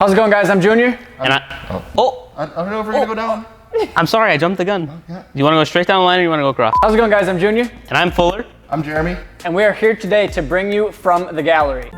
How's it going, guys? I'm Junior. I don't know if we're gonna go down. I'm sorry, I jumped the gun. Okay. You want to go straight down the line or you want to go across? How's it going, guys? I'm Junior. And I'm Fuller. I'm Jeremy. And we are here today to bring you From the Gallery.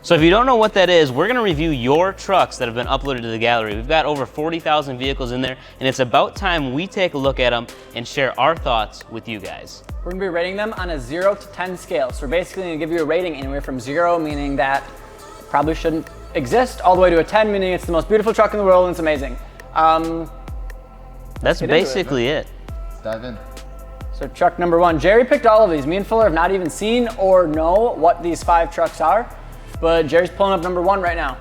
So if you don't know what that is, we're going to review your trucks that have been uploaded to the gallery. We've got over 40,000 vehicles in there, and it's about time we take a look at them and share our thoughts with you guys. We're going to be rating them on a 0 to 10 scale. So we're basically going to give you a rating anywhere from 0, meaning that it probably shouldn't exist, all the way to a 10, meaning it's the most beautiful truck in the world and it's amazing. That's basically it. Let's dive in. So truck number 1. Jerry picked all of these. Me and Fuller have not even seen or know what these 5 trucks are, but Jerry's pulling up number 1 right now.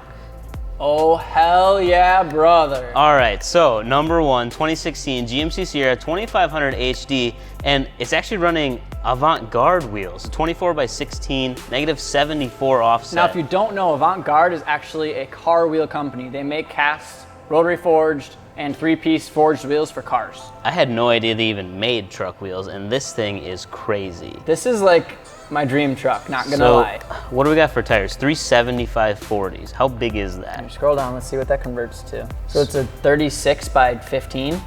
Oh, hell yeah, brother. All right, so number 1, 2016 GMC Sierra 2500 HD, and it's actually running Avant-Garde wheels, 24/16, -74 offset. Now, if you don't know, Avant-Garde is actually a car wheel company. They make cast, rotary forged, and 3-piece forged wheels for cars. I had no idea they even made truck wheels, and this thing is crazy. This is like my dream truck, not gonna So, lie. what do we got for tires? 375/40s. How big is that? Scroll down, let's see what that converts to. So it's a 36/15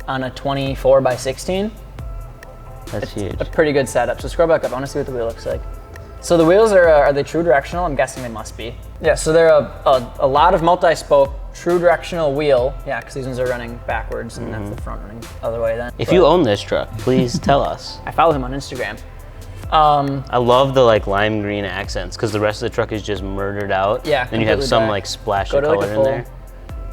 on a 24/16. That's huge. A pretty good setup. So scroll back up, I wanna see what the wheel looks like. So the wheels are they true directional? I'm guessing they must be. Yeah, so they're a lot of multi-spoke true directional wheel. Yeah, because these ones are running backwards and that's the front running the other way then. If you own this truck, please tell us. I follow him on Instagram. I love the like lime green accents because the rest of the truck is just murdered out. Yeah, Then you have completely some black. like splash Go of to, like, color a in full- there.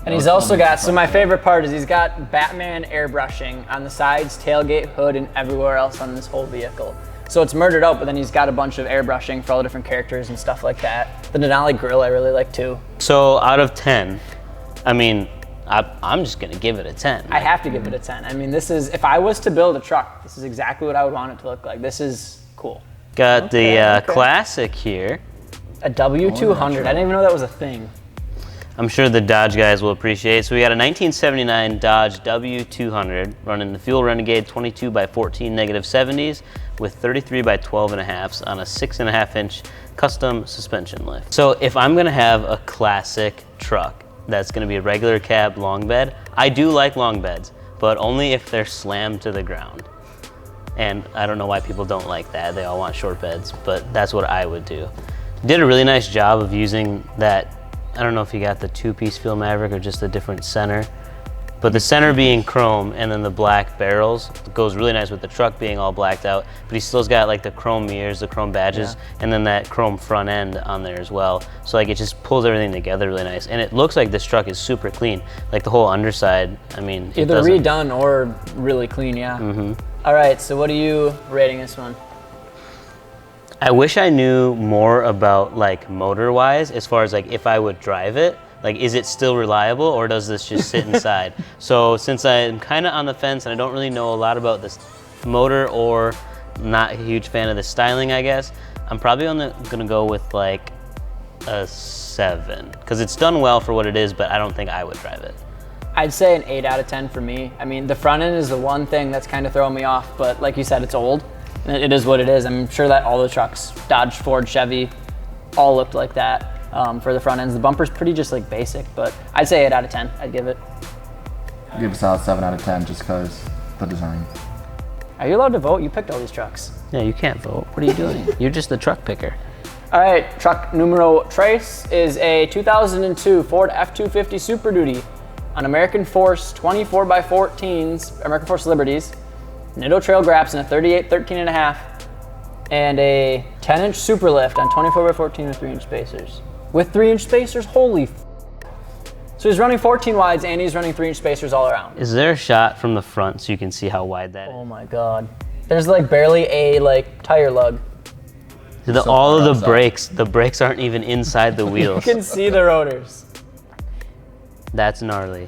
And he's also got, so my favorite part is he's got Batman airbrushing on the sides, tailgate, hood, and everywhere else on this whole vehicle. So it's murdered out, but then he's got a bunch of airbrushing for all the different characters and stuff like that. The Denali grill I really like too. So out of 10, I mean, I'm just gonna give it a 10. I have to give it a 10. I mean, this is, if I was to build a truck, this is exactly what I would want it to look like. This is cool. Got Okay, the okay. classic here. A W200, I didn't even know that was a thing. I'm sure the Dodge guys will appreciate. So we got a 1979 Dodge W200 running the Fuel Renegade 22/14 -70s with 33/12.5s on a 6.5-inch custom suspension lift. So if I'm gonna have a classic truck that's gonna be a regular cab long bed, I do like long beds, but only if they're slammed to the ground. And I don't know why people don't like that. They all want short beds, but that's what I would do. Did a really nice job of using that. I don't know if you got the 2-piece Fuel Maverick or just a different center, but the center being chrome and then the black barrels goes really nice with the truck being all blacked out, but he still's got like the chrome mirrors, the chrome badges, and then that chrome front end on there as well. So like it just pulls everything together really nice. And it looks like this truck is super clean. Like the whole underside, I mean, it Either doesn't- redone or really clean, yeah. All right, so what are you rating this one? I wish I knew more about like motor wise as far as like if I would drive it, like is it still reliable or does this just sit inside? So since I'm kind of on the fence and I don't really know a lot about this motor or not a huge fan of the styling, I guess, I'm probably gonna go with like a 7 because it's done well for what it is, but I don't think I would drive it. I'd say an 8 out of 10 for me. I mean, the front end is the one thing that's kind of throwing me off, but like you said, it's old. And it is what it is. I'm sure that all the trucks, Dodge, Ford, Chevy, all looked like that for the front ends. The bumper's pretty just like basic, but I'd say 8 out of 10. I'd give it. I'll give a solid 7 out of 10 just because the design. Are you allowed to vote? You picked all these trucks. Yeah, you can't vote. What are you doing? You're just the truck picker. All right, truck numero tres is a 2002 Ford F-250 Super Duty on American Force 24/14s, American Force Liberties. Nitto Trail Graps in a 38 13.5 and a 10-inch super lift on 24/14 with 3-inch spacers. With 3-inch spacers, holy f. So he's running 14 wides and he's running 3-inch spacers all around. Is there a shot from the front so you can see how wide that is? Oh my God. There's like barely a like tire lug. All of outside. the brakes aren't even inside the You wheels. can see the rotors. That's gnarly.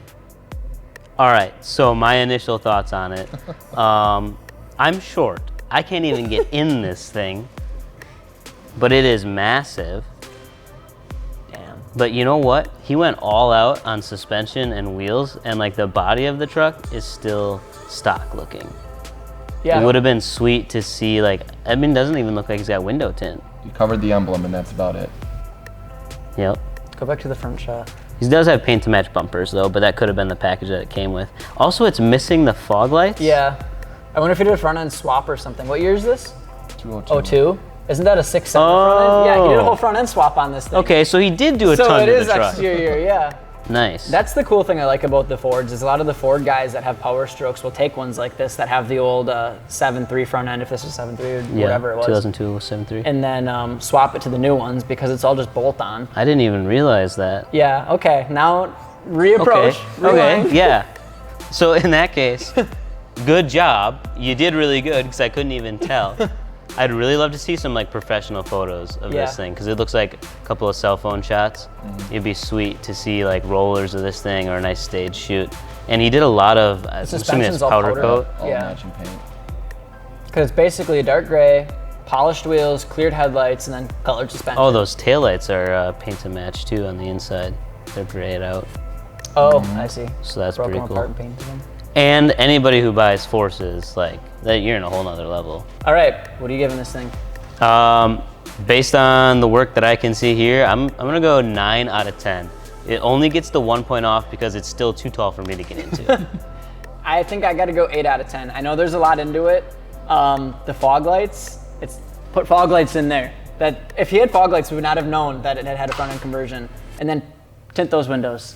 All right, so my initial thoughts on it. I'm short. I can't even get in this thing, but it is massive. Damn. But you know what? He went all out on suspension and wheels, and like the body of the truck is still stock looking. Yeah. It would have been sweet to see, like, I mean, it doesn't even look like he's got window tint. You covered the emblem, and that's about it. Yep. Go back to the front shot. He does have paint to match bumpers though, but that could have been the package that it came with. Also, it's missing the fog lights. Yeah. I wonder if he did a front end swap or something. What year is this? 202. 02? Isn't that a 6.7 front end? Yeah, he did a Oh. whole front end swap on this thing. Okay, so he did do a So ton it to is the truck. exterior, yeah. Nice. That's the cool thing I like about the Fords is a lot of the Ford guys that have Power Strokes will take ones like this that have the old 7.3 front end, if this was 7.3 or whatever it was, 2002 7.3. and then swap it to the new ones because it's all just bolt on. I didn't even realize that. Yeah. Okay. Now reapproach. Okay. rewind. Yeah. So in that case, good job. You did really good because I couldn't even tell. I'd really love to see some like professional photos of Yeah. this thing because it looks like a couple of cell phone shots. It'd be sweet to see like rollers of this thing or a nice stage shoot. And he did a lot of, I'm assuming suspension's it's all powder powder. coat. All Yeah. matching paint. Because it's basically a dark gray, polished wheels, cleared headlights, and then colored suspension. Oh, those taillights are paint to match too on the inside. They're grayed out, Oh, I see. so that's Broke pretty them cool. apart and painted them. And anybody who buys Forces, like that, you're in a whole nother level. All right. What are you giving this thing? Based on the work that I can see here, I'm gonna go 9 out of 10. It only gets the 1 point off because it's still too tall for me to get into. I think I got to go 8 out of 10. I know there's a lot into it. The fog lights, it's put fog lights in there. That if he had fog lights, we would not have known that it had a front end conversion. And then tint those windows.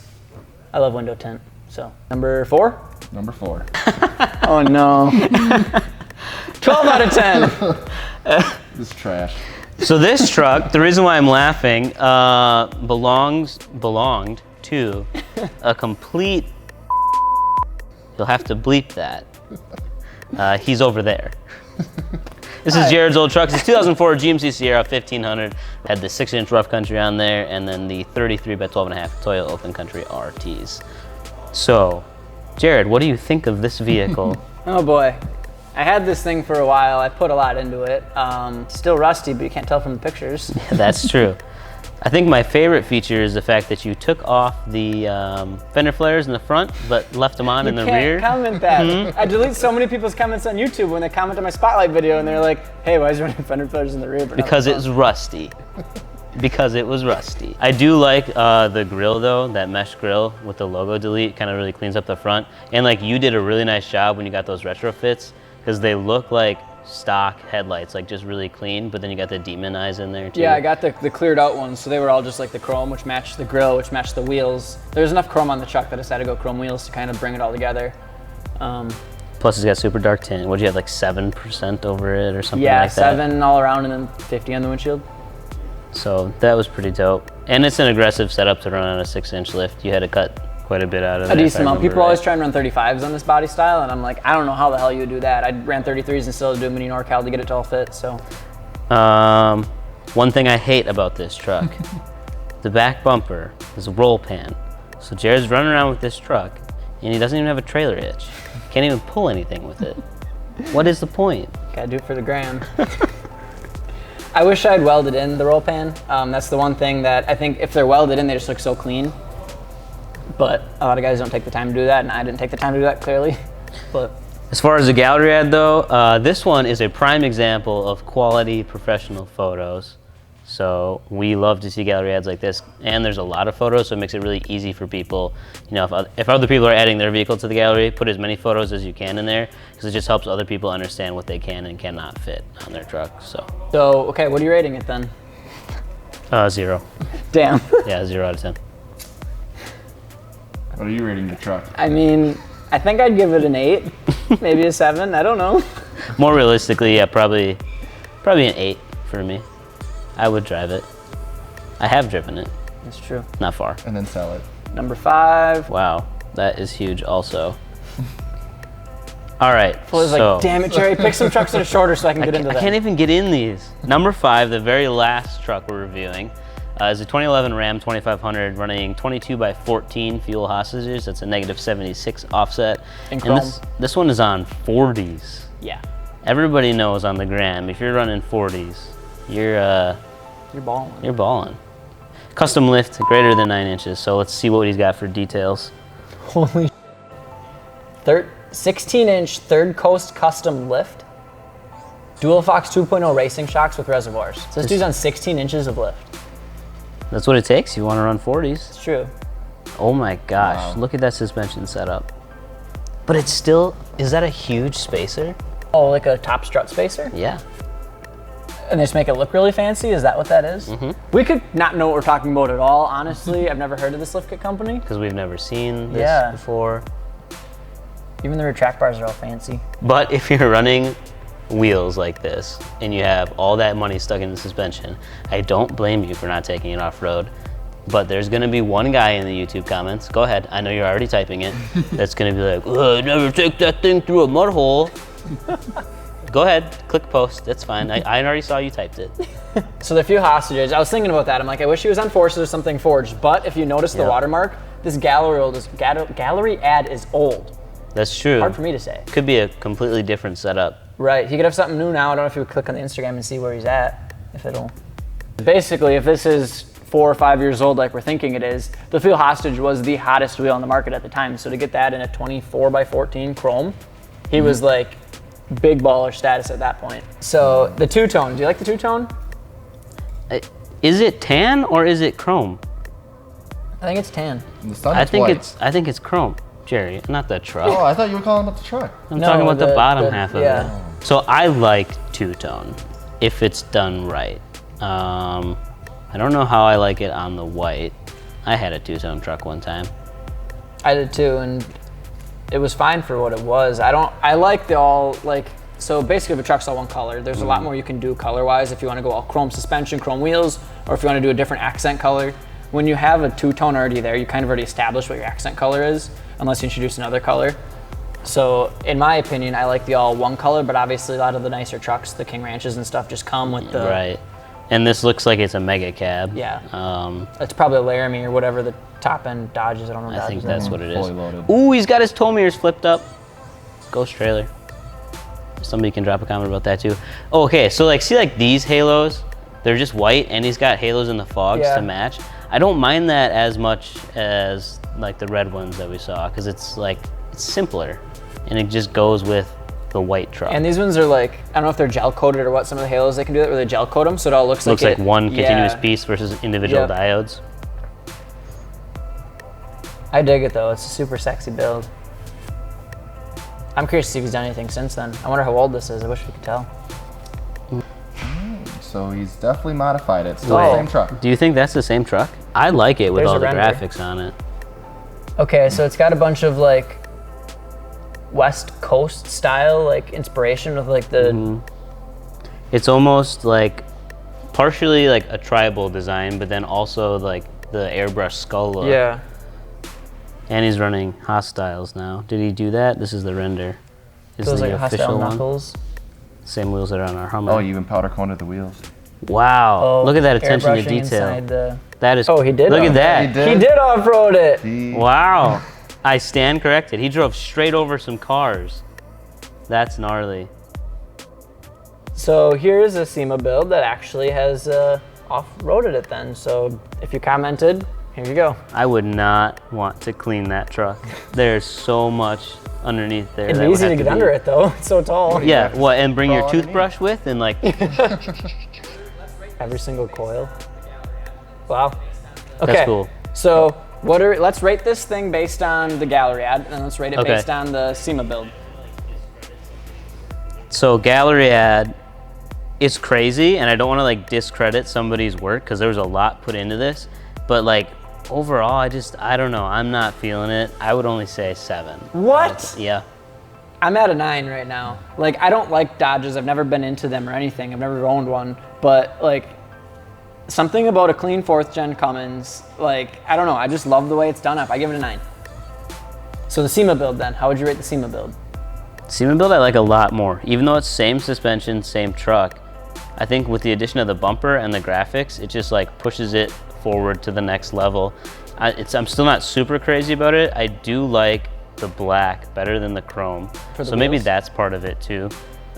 I love window tint. So number 4. Number 4. Oh no. 12 out of 10. This is trash. So this truck, the reason why I'm laughing, belonged to a complete. You'll have to bleep that. He's over there. This is Jared's old truck. It's 2004 GMC Sierra 1500. Had the 6-inch rough country on there, and then the 33 by 12.5 Toyota Open Country RTs. So, Jared, what do you think of this vehicle? Oh boy. I had this thing for a while. I put a lot into it. Still rusty, but you can't tell from the pictures. That's true. I think my favorite feature is the fact that you took off the fender flares in the front, but left them on in the Can't rear. comment that. I delete so many people's comments on YouTube when they comment on my Spotlight video and they're like, hey, why is there running fender flares in the rear? But not Because the it's rusty. Because it was rusty. I do like the grill though, that mesh grill with the logo delete, kind of really cleans up the front. And like you did a really nice job when you got those retrofits, because they look like stock headlights, like just really clean, but then you got the demon eyes in there too. Yeah, I got the cleared out ones, so they were all just like the chrome, which matched the grill, which matched the wheels. There's enough chrome on the truck that I decided to go chrome wheels to kind of bring it all together. Plus it's got super dark tint. What'd you have, like 7% over it or something Yeah, like that? 7 all around and then 50 on the windshield. So that was pretty dope. And it's an aggressive setup to run on a 6-inch lift. You had to cut quite a bit out of A there. decent amount. People always try and run 35s on this body style, and I'm like, I don't know how the hell you would do that. I ran 33s and still do a mini NorCal to get it to all fit, so. One thing I hate about this truck, the back bumper is a roll pan. So Jared's running around with this truck, and he doesn't even have a trailer hitch. Can't even pull anything with it. What is the point? Gotta do it for the gram. I wish I'd welded in the roll pan. That's the one thing that I think if they're welded in, they just look so clean. But a lot of guys don't take the time to do that, and I didn't take the time to do that, clearly. But As far as the gallery ad though, this one is a prime example of quality professional photos. So we love to see gallery ads like this, and there's a lot of photos, so it makes it really easy for people. You know, if other people are adding their vehicle to the gallery, put as many photos as you can in there, because it just helps other people understand what they can and cannot fit on their truck. So okay, what are you rating it then? 0. Damn. Yeah, 0 out of 10. What are you rating the truck? I mean, I think I'd give it an 8, maybe a 7. I don't know. More realistically, yeah, probably an 8 for me. I would drive it. I have driven it, That's true. not far. And then sell it. Number 5. Wow, that is huge also. All right, Fuller's so like, damn it, Jerry, pick some trucks that are shorter so I can get into I that. can't even get in these. Number 5, the very last truck we're reviewing, is a 2011 Ram 2500 running 22 by 14 fuel hostages. That's a negative 76 offset. In And chrome. this one is on 40s. Yeah, Everybody knows on the gram, if you're running 40s, you're balling. You're balling. Custom lift greater than 9 inches. So let's see what he's got for details. Holy 16-inch Third Coast custom lift. Dual Fox 2.0 racing shocks with reservoirs. So this dude's on 16 inches of lift. That's what it takes. You want to run 40s. It's true. Oh my gosh, Wow. look at that suspension setup. But it's still, is that a huge spacer? Oh, like a top strut spacer? Yeah. And they just make it look really fancy? Is that what that is? We could not know what we're talking about at all, honestly. I've never heard of this lift kit company. Because we've never seen this Yeah. before. Even the retract bars are all fancy. But if you're running wheels like this and you have all that money stuck in the suspension, I don't blame you for not taking it off-road. But there's gonna be one guy in the YouTube comments, go ahead, I know you're already typing it, that's gonna be like, I never take that thing through a mud hole. Go ahead, click post, that's fine. I already saw you typed it. So the few hostages, I was thinking about that. I'm like, I wish he was on Forces or something forged. But if you notice the Yeah. watermark, this gallery ad is old. That's true. Hard for me to say. Could be a completely different setup. Right, he could have something new now. I don't know if you would click on the Instagram and see where he's at, if it'll. Basically, if this is 4 or 5 years old like we're thinking it is, the Fuel Hostage was the hottest wheel on the market at the time. So to get that in a 24 by 14 chrome, he was like big baller status at that point. So the two-tone, do you like the two-tone? Is it tan or is it chrome? I think it's tan. In the sun, I it's think white. I think it's chrome, Jerry, not the truck. Oh, I thought you were calling about the truck. I'm No, talking about the the- bottom the- half of yeah. it. So I like two-tone if it's done right. I don't know how I like it on the white. I had a two-tone truck one time. I did too, and it was fine for what it was. I like the all, like, so basically if a truck's all one color, there's a lot more you can do color-wise if you want to go all chrome suspension, chrome wheels, or if you want to do a different accent color. When you have a two-tone already there, you kind of already established what your accent color is, unless you introduce another color. So in my opinion, I like the all one color, but obviously a lot of the nicer trucks, the King Ranches and stuff, just come with the, Right. And this looks like it's a mega cab. Yeah. Um, it's probably a Laramie or whatever the top-end Dodge is. I don't know what I Dodge think is. that's what it is. Fully loaded. Ooh, he's got his tow mirrors flipped up. Ghost trailer. Somebody can drop a comment about that too. Oh, okay, so like, see like these halos? They're just white and he's got halos in the fogs Yeah. to match. I don't mind that as much as like the red ones that we saw because it's like, it's simpler and it just goes with the white truck. And these ones are like, I don't know if they're gel coated or what, some of the halos they can do that where they gel coat them so it all looks Looks like it- one continuous yeah. piece versus individual Yep. diodes. I dig it though, it's a super sexy build. I'm curious to see if he's done anything since then. I wonder how old this is, I wish we could tell. So he's definitely modified it. Still Oh. the same truck. Do you think that's the same truck? I like it with There's all a the render. graphics on it. Okay, so it's got a bunch of like West Coast style like inspiration with like the, Mm-hmm. It's almost like partially like a tribal design, but then also like the airbrush skull look. yeah. And he's running Hostiles now. Did he do that? This is the render. This Feels is like the a official hostile one. knuckles. Same wheels that are on our Hummer. Oh, you even powder coated the wheels. Wow! Oh, Look at that attention to airbrushing detail. inside the- That is. Oh, he did Look at off-road. that. He did. He did off-road it. He- Wow! I stand corrected. He drove straight over some cars. That's gnarly. So here's a SEMA build that actually has off-roaded it then. So if you commented, here you go. I would not want to clean that truck. There's so much underneath there. It'd that be would easy to have get be- under it though, it's so tall. Yeah, what? And bring your Crawl underneath. toothbrush with, and like, Every single coil. Wow. Okay. cool. So let's rate this thing based on the gallery ad, and then let's rate it Okay. based on the SEMA build. so gallery ad is crazy, and I don't want to like discredit somebody's work because there was a lot put into this, but like overall, I don't know. I'm not feeling it. I would only say 7. What? Yeah. I'm at a 9 right now. Like, I don't like Dodges. I've never been into them or anything. I've never owned one. But, like, something about a clean 4th gen Cummins, like, I don't know. I just love the way it's done up. I give it a 9. So the SEMA build then. How would you rate the SEMA build? SEMA build I like a lot more. Even though it's same suspension, same truck, I think with the addition of the bumper and the graphics, it just like pushes it forward to the next level. I'm still not super crazy about it. I do like the black better than the chrome. For the So maybe wheels? that's part of it too.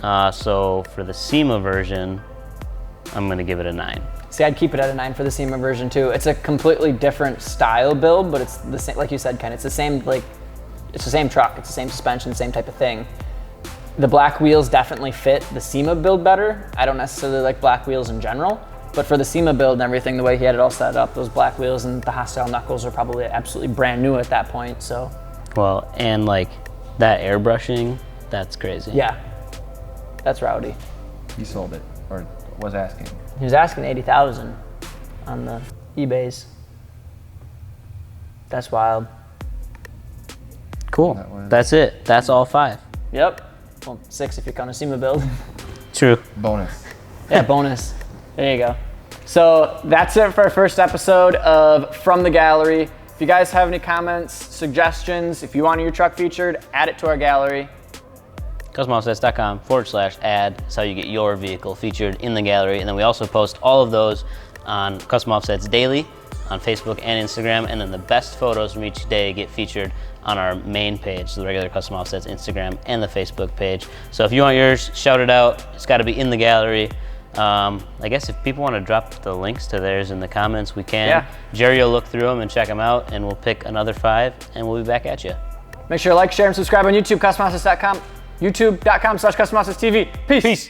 So for the SEMA version, I'm gonna give it a 9. See, I'd keep it at a 9 for the SEMA version too. It's a completely different style build, but it's the same, like you said, Ken. It's the same like it's the same truck, it's the same suspension, same type of thing. The black wheels definitely fit the SEMA build better. I don't necessarily like black wheels in general, but for the SEMA build and everything, the way he had it all set up, those black wheels and the Hostile knuckles are probably absolutely brand new at that point, so. Well, and like that airbrushing, that's crazy. Yeah, that's rowdy. He sold it, or was asking. He was asking 80,000 on the eBays. That's wild. Cool. That's it. That's all 5. Yep. Well, 6 if you count a SEMA build. True. Bonus. Yeah, bonus. There you go. So that's it for our first episode of From the Gallery. If you guys have any comments, suggestions, if you want your truck featured, add it to our gallery. CustomOffsets.com/ad is how you get your vehicle featured in the gallery. And then we also post all of those on Custom Offsets daily on Facebook and Instagram. And then the best photos from each day get featured on our main page, the regular Custom Offsets Instagram and the Facebook page. So if you want yours shouted out, it's got to be in the gallery. I guess if people want to drop the links to theirs in the comments, we can. Yeah. Jerry will look through them and check them out, and we'll pick another 5, and we'll be back at you. Make sure to like, share, and subscribe on YouTube, CustomOffsets.com, youtube.com/CustomOffsetsTV. Peace.